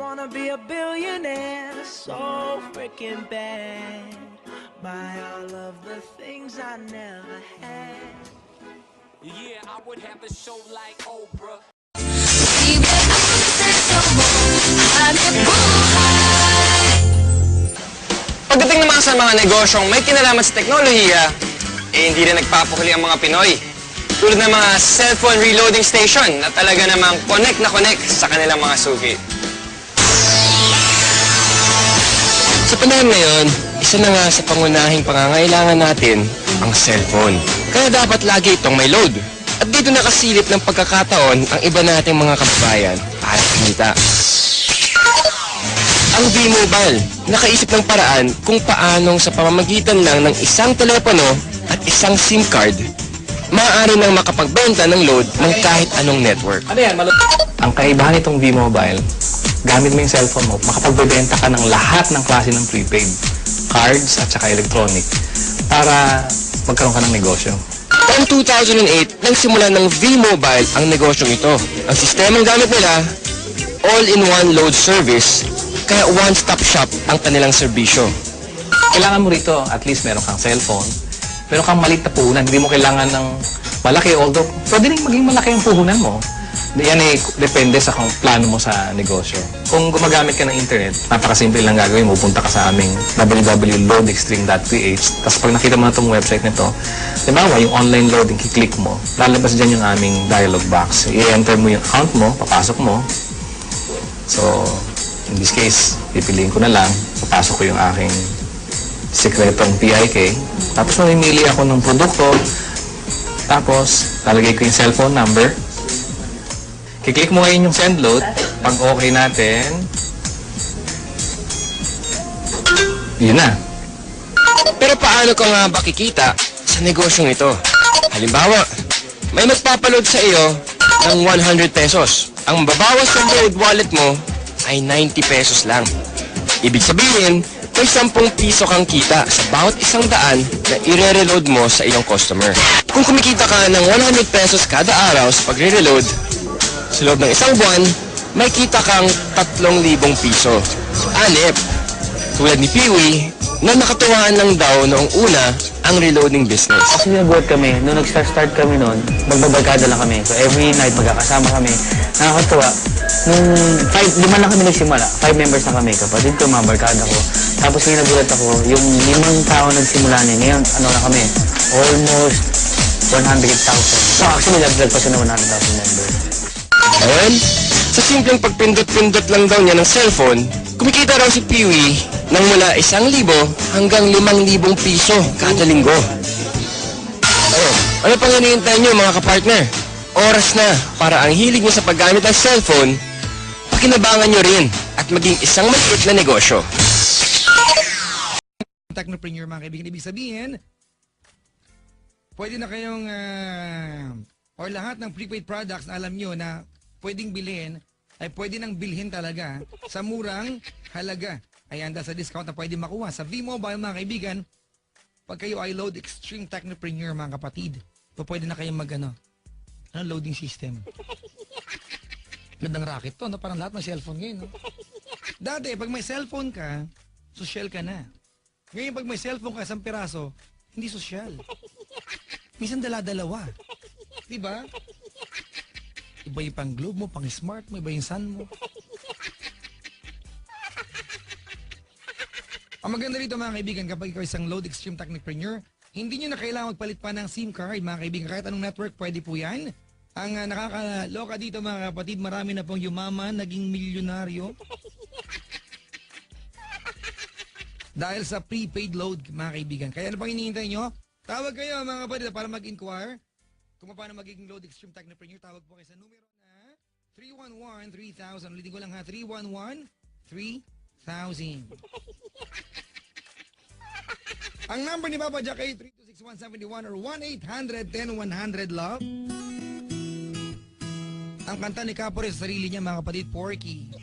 wanna be a billionaire so freaking bad. Buy all of the things I never had. Yeah, I would have a show like Oprah. Pagdating naman sa mga negosyong may kinalaman sa teknolohiya, hindi rin nagpapahuli ang mga Pinoy. Tulad ng mga cellphone reloading station na talaga namang connect na connect sa kanilang mga suki. Sa panahon ngayon, isa na nga sa pangunahing pangangailangan natin ang cellphone. Kaya dapat lagi itong may load. At dito nakasilip ng pagkakataon ang iba nating mga kababayan para kumita. Ang V-Mobile, nakaisip ng paraan kung paanong sa pamamagitan lang ng isang telepono at isang SIM card, maaari nang makapagbenta ng load ng kahit anong network. Ang kaibahan nitong V-Mobile, gamit mo yung cellphone mo, makapagbebenta ka ng lahat ng klase ng prepaid, cards at saka electronic, para magkaroon ka ng negosyo. Taong 2008, nagsimula ng V-Mobile ang negosyong ito. Ang sistemang gamit nila, all-in-one load service, kaya one-stop shop ang kanilang serbisyo. Kailangan mo rito, at least meron kang cellphone, meron kang maliit na puhunan, hindi mo kailangan ng malaki, although pwede rin maging malaki ang puhunan mo. Yan depende sa kung plano mo sa negosyo. Kung gumagamit ka ng internet, napakasimple lang gagawin mo. Punta ka sa aming www.loadextreme.ph. Tapos pag nakita mo na itong website nito, diba, yung online loading, kiklik mo, lalabas dyan yung aming dialog box. I-enter mo yung account mo, papasok mo. So, in this case, pipiliin ko na lang, papasok ko yung aking sekretong PIK. Tapos mamimili ako ng produkto. Tapos, lalagay ko yung cellphone number. Kiklik mo ngayon yung send load. Pag okay natin, yun na. Pero paano ka nga ba kikita sa negosyong ito? Halimbawa, may magpapaload sa iyo ng 100 pesos. Ang babawas sa load wallet mo ay 90 pesos lang. Ibig sabihin, may 10 piso kang kita sa bawat 100 na i-reload mo sa iyong customer. Kung kumikita ka ng 100 pesos kada araw sa pagre-reload, sa loob ng isang buwan, may kita kang 3,000 piso. Anip, tulad ni Peewee, na nakatuwaan lang daw noong una ang reloading business. Kasi nagulat kami, nung nag-start kami noon, magbabarkada lang kami. So every night magkakasama kami. Nakakatuwa. Nung 5 lang kami nagsimula. 5 members na kami. Kapatid ko, mga barkada ko. Tapos ngayon nagulat ako, yung 5 tao nagsimula niya. Ngayon, ano na kami? Almost 100,000. So actually, nag-vlog pa siya na 100,000 members. Ngayon, sa simpleng pagpindot-pindot lang daw niya ng cellphone, kumikita raw si Peewee ng mula 1,000 hanggang 5,000 piso kada linggo. Ano pang hinihintay niyo mga kapartner? Oras na para ang hilig niyo sa paggamit ng cellphone, pakinabangan niyo rin at maging isang maliit na negosyo. Technopreneur mga kaibigan, ibig sabihin, pwede na kayong, or lahat ng prepaid products na alam nyo na pwedeng bilhin, ay pwede nang bilhin talaga sa murang halaga. Ayan, sa discount na pwede makuha. Sa V-Mobile mga kaibigan, pag kayo ay Load Extreme Technopreneur mga kapatid, pwede na kayong loading system. Gandang racket to, no? Parang lahat may cellphone ngayon. No? Dati, pag may cellphone ka, social ka na. Ngayon, pag may cellphone ka, 1 piraso, hindi social. Minsan dala-dalawa. Diba? Iba yung pang globe mo, pang smart mo, iba yung sun mo. Ang maganda rito mga kaibigan, kapag ikaw isang Load Extreme Technopreneur, hindi nyo na kailangan magpalit pa ng SIM card, mga kaibigan. Kahit anong network, pwede po yan. Ang nakakaloka dito mga kapatid, marami na pong yumaman, naging milyonaryo. Dahil sa prepaid load, mga kaibigan. Kaya ano pang hinihintay nyo? Tawag kayo mga kapatid para mag-inquire. Kung paano magiging Load Extreme Technopreneur, tawag po kayo sa numero na 311-3000. Ulitin ko lang ha, 311-3000. Ang number ni Papa Jack ay 326-171 or 1-800-10-100-LOVE. Ang kanta ni Capore sa sarili niya, mga kapatid, Porky.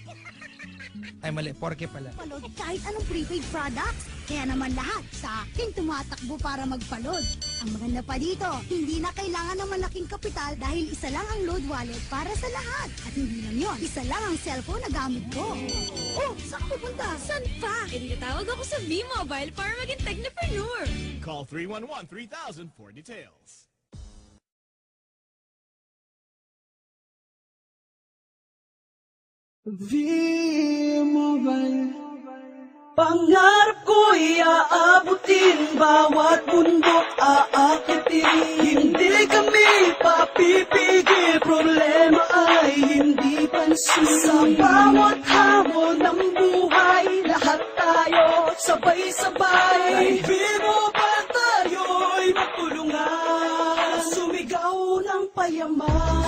Ay mali, Porky pala. Palod kahit anong prepaid products. Kaya naman lahat sa akin tumatakbo para magpalod. Ang maganda pa dito, hindi na kailangan ng malaking kapital dahil isa lang ang load wallet para sa lahat. At hindi lang yon, isa lang ang cellphone na gamit ko. Oh, saan ka pupunta? San pa? E di natawag ako sa V-Mobile para maging technopreneur. Call 311-3000 for details. V-Mobile. Pangarap ko'y aabutin, bawat bundok aakitin. Hindi kami papipigil, problema ay hindi pansin. Sa bawat hamon ng buhay, lahat tayo sabay-sabay. V-Mobile tayo'y magtulungan, sumigaw ng payaman.